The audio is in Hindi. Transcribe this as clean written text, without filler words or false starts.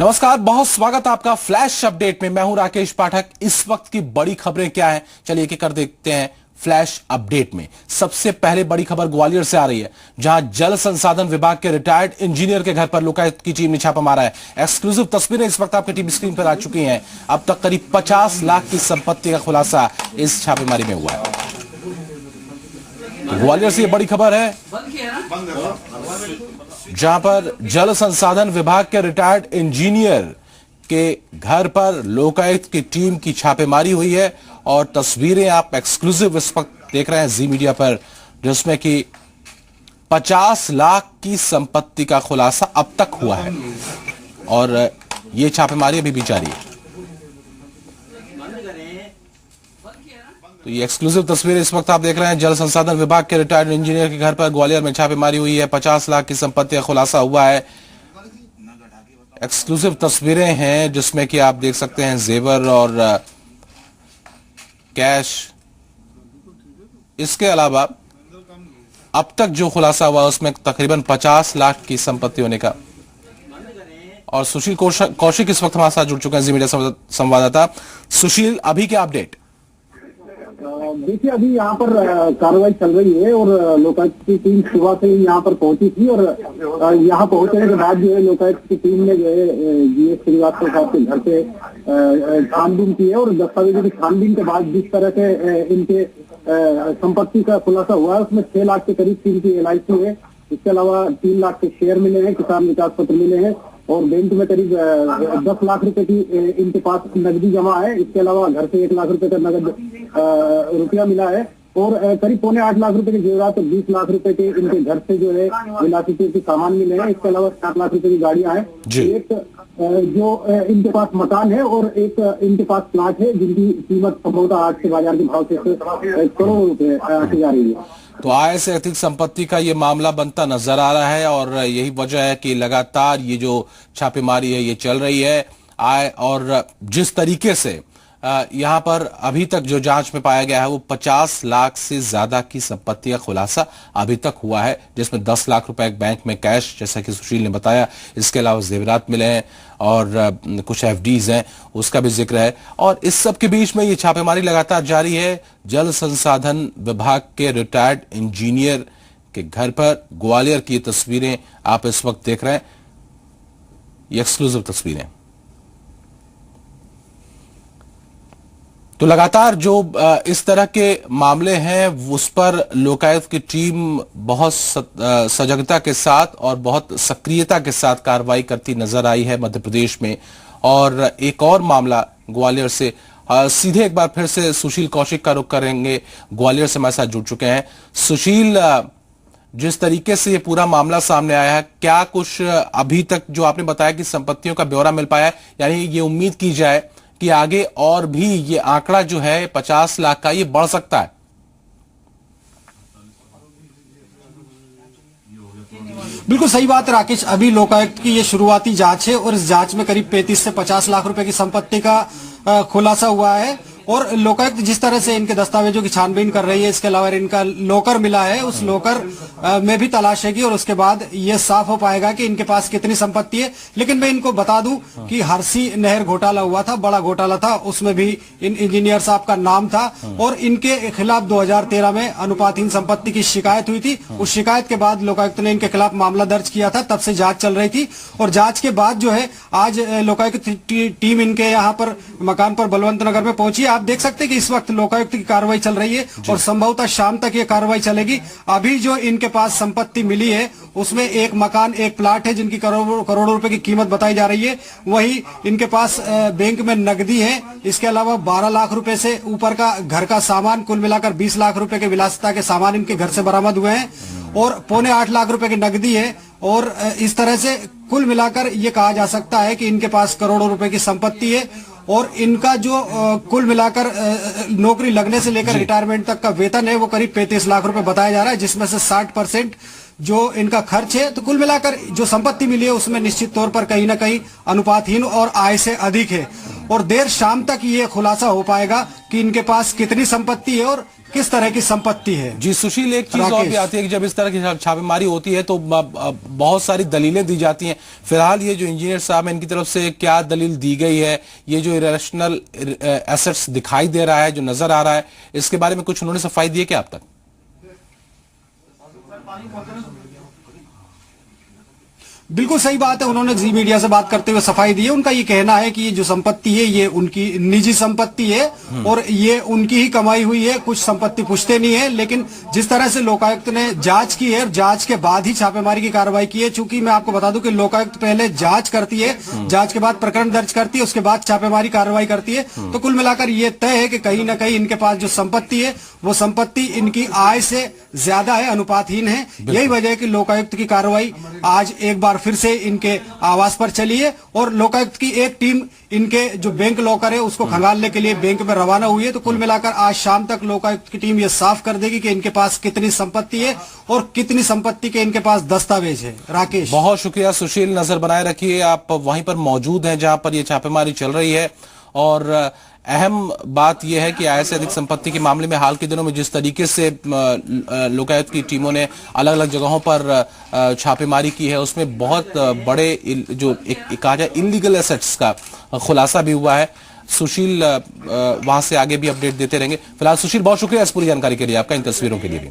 नमस्कार, बहुत स्वागत है आपका फ्लैश अपडेट में। मैं हूं राकेश पाठक। इस वक्त की बड़ी खबरें क्या हैं, चलिए एक एक कर देखते हैं फ्लैश अपडेट में। सबसे पहले बड़ी खबर ग्वालियर से आ रही है, जहां जल संसाधन विभाग के रिटायर्ड इंजीनियर के घर पर लोकायुक्त की टीम ने छापा मारा है। एक्सक्लूसिव तस्वीरें इस वक्त आपकी टीवी स्क्रीन पर आ चुकी हैं। अब तक करीब 50 लाख की संपत्ति का खुलासा इस छापेमारी में हुआ है। ग्वालियर से यह बड़ी खबर है, जहां पर जल संसाधन विभाग के रिटायर्ड इंजीनियर के घर पर लोकायुक्त की टीम की छापेमारी हुई है और तस्वीरें आप एक्सक्लूसिव इस वक्त देख रहे हैं जी मीडिया पर, जिसमें कि 50 लाख की संपत्ति का खुलासा अब तक हुआ है और यह छापेमारी अभी भी जारी है। तो ये एक्सक्लूसिव तस्वीर इस वक्त आप देख रहे हैं। जल संसाधन विभाग के रिटायर्ड इंजीनियर के घर पर ग्वालियर में छापेमारी हुई है। 50 लाख की संपत्ति का खुलासा हुआ है। एक्सक्लूसिव तस्वीरें हैं जिसमें कि आप देख सकते हैं जेवर और कैश। इसके अलावा अब तक जो खुलासा हुआ उसमें तकरीबन 50 लाख की संपत्ति होने का। और सुशील कौशिक इस वक्त हमारे साथ जुड़ चुके हैं, जी मीडिया संवाददाता। सुशील, अभी क्या अपडेट? देखिए, अभी यहाँ पर कार्रवाई चल रही है और लोकायुक्त की टीम सुबह से ही यहाँ पर पहुंची थी और यहाँ पहुंचने के बाद जो है लोकायुक्त की टीम ने जो है जीएस श्रीवास्तव साहब के घर से छानबीन की है और दस्तावेजों की छानबीन के बाद जिस तरह से इनके संपत्ति का खुलासा हुआ है उसमें 6 लाख के करीब इनकी LIC है। इसके अलावा 3 लाख के शेयर मिले हैं, किसान विकास पत्र मिले हैं और बैंक में करीब 10 लाख रुपए की इनके पास नकदी जमा है। इसके अलावा घर से 1 लाख रुपए का नगद रुपया मिला है और करीब 7.25 लाख रुपए के जेवरात और 20 लाख रुपए के इनके घर से जो है विलासित के सामान मिले हैं। इसके अलावा 7 लाख रुपए की गाड़ियां हैं, एक जो इनके पास मकान है और एक इनके पास प्लाट है जिनकी कीमत संभवतः आज के बाजार के भाव से करोड़ों रुपए आती जा रही है। तो आय से अधिक संपत्ति का ये मामला बनता नजर आ रहा है और यही वजह है कि लगातार ये जो छापेमारी है ये चल रही है। आय और जिस तरीके से यहां पर अभी तक जो जांच में पाया गया है वो 50 लाख से ज्यादा की संपत्ति का खुलासा अभी तक हुआ है, जिसमें 10 लाख रुपए बैंक में कैश, जैसा कि सुशील ने बताया। इसके अलावा जेवरात मिले हैं और कुछ FDs हैं, उसका भी जिक्र है। और इस सब के बीच में ये छापेमारी लगातार जारी है। जल संसाधन विभाग के रिटायर्ड इंजीनियर के घर पर ग्वालियर की तस्वीरें आप इस वक्त देख रहे हैं, ये एक्सक्लूसिव तस्वीरें। तो लगातार जो इस तरह के मामले हैं उस पर लोकायुक्त की टीम बहुत सजगता के साथ और बहुत सक्रियता के साथ कार्रवाई करती नजर आई है मध्य प्रदेश में। और एक और मामला ग्वालियर से, सीधे एक बार फिर से सुशील कौशिक का रुख करेंगे। ग्वालियर से हमारे साथ जुड़ चुके हैं। सुशील, जिस तरीके से ये पूरा मामला सामने आया है, क्या कुछ अभी तक जो आपने बताया कि संपत्तियों का ब्यौरा मिल पाया है, यानी ये उम्मीद की जाए कि आगे और भी ये आंकड़ा जो है 50 लाख का ये बढ़ सकता है? बिल्कुल सही बात है राकेश। अभी लोकायुक्त की ये शुरुआती जांच है और इस जांच में करीब 35 से 50 लाख रुपए की संपत्ति का खुलासा हुआ है और लोकायुक्त जिस तरह से इनके दस्तावेजों की छानबीन कर रही है, इसके अलावा इनका लोकर मिला है, उस लोकर में भी तलाशेगी और उसके बाद ये साफ हो पाएगा कि इनके पास कितनी संपत्ति है। लेकिन मैं इनको बता दूं कि हरसी नहर घोटाला हुआ था, बड़ा घोटाला था, उसमें भी इन इंजीनियर साहब का नाम था और इनके खिलाफ 2013 में अनुपातहीन संपत्ति की शिकायत हुई थी। उस शिकायत के बाद लोकायुक्त ने इनके खिलाफ मामला दर्ज किया था, तब से जांच चल रही थी और जांच के बाद जो है आज लोकायुक्त टीम इनके यहाँ पर मकान पर बलवंत नगर में पहुंची। आप देख सकते हैं कि इस वक्त लोकायुक्त की कार्रवाई चल रही है और संभवतः शाम तक ये कार्रवाई चलेगी। अभी जो इनके पास संपत्ति मिली है उसमें एक मकान, एक प्लाट है जिनकी करोड़ों रुपए की कीमत बताई जा रही है। वही इनके पास बैंक में नकदी है। इसके अलावा 12 लाख रुपए से ऊपर का घर का सामान, कुल मिलाकर 20 लाख रुपए के विलासिता के सामान इनके घर से बरामद हुए हैं और 7.25 लाख रुपए की नकदी है। और इस तरह से कुल मिलाकर ये कहा जा सकता है कि इनके पास करोड़ों रुपए की संपत्ति है और इनका जो कुल मिलाकर नौकरी लगने से लेकर रिटायरमेंट तक का वेतन है वो करीब 35 लाख रुपए बताया जा रहा है, जिसमें से 60% जो इनका खर्च है, तो कुल मिलाकर जो संपत्ति मिली है उसमें निश्चित तौर पर कहीं ना कहीं अनुपातहीन और आय से अधिक है। और देर शाम तक ये खुलासा हो पाएगा कि इनके पास कितनी संपत्ति है और किस तरह की संपत्ति है। जी सुशील, एक चीज और भी आती है कि जब इस तरह की छापेमारी होती है तो बहुत सारी दलीलें दी जाती हैं। फिलहाल ये जो इंजीनियर साहब हैं, इनकी तरफ से क्या दलील दी गई है? ये जो इरेशनल एसेट्स दिखाई दे रहा है, जो नजर आ रहा है, इसके बारे में कुछ उन्होंने सफाई दी है क्या अब तक? बिल्कुल सही बात है, उन्होंने जी मीडिया से बात करते हुए सफाई दी है। उनका ये कहना है कि ये जो संपत्ति है ये उनकी निजी संपत्ति है और ये उनकी ही कमाई हुई है, कुछ संपत्ति पूछते नहीं है। लेकिन जिस तरह से लोकायुक्त ने जांच की है, जांच के बाद ही छापेमारी की कार्रवाई की है। चूंकि मैं आपको बता दूं कि लोकायुक्त पहले जांच करती है, जांच के बाद प्रकरण दर्ज करती है, उसके बाद छापेमारी कार्रवाई करती है। तो कुल मिलाकर ये तय है कि कहीं ना कहीं इनके पास जो संपत्ति है वो संपत्ति इनकी आय से ज्यादा है, अनुपातहीन है। यही वजह है कि लोकायुक्त की कार्रवाई आज एक बार फिर से इनके आवास पर चली है और लोकायुक्त की एक टीम इनके जो बैंक लॉकर है उसको खंगालने के लिए बैंक में रवाना हुई है। तो कुल मिलाकर आज शाम तक लोकायुक्त की टीम ये साफ कर देगी कि इनके पास कितनी संपत्ति है और कितनी संपत्ति के इनके पास दस्तावेज है। राकेश, बहुत शुक्रिया सुशील, नजर बनाए रखिए, आप वहीं पर मौजूद हैं जहां पर यह छापेमारी चल रही है। और अहम बात यह है कि आय से अधिक संपत्ति के मामले में हाल के दिनों में जिस तरीके से लोकायुक्त की टीमों ने अलग अलग जगहों पर छापेमारी की है, उसमें बहुत बड़े जो एक कहा जाए इलीगल एसेट्स का खुलासा भी हुआ है। सुशील वहां से आगे भी अपडेट देते रहेंगे। फिलहाल सुशील, बहुत शुक्रिया इस पूरी जानकारी के लिए, आपका इन तस्वीरों के लिए भी।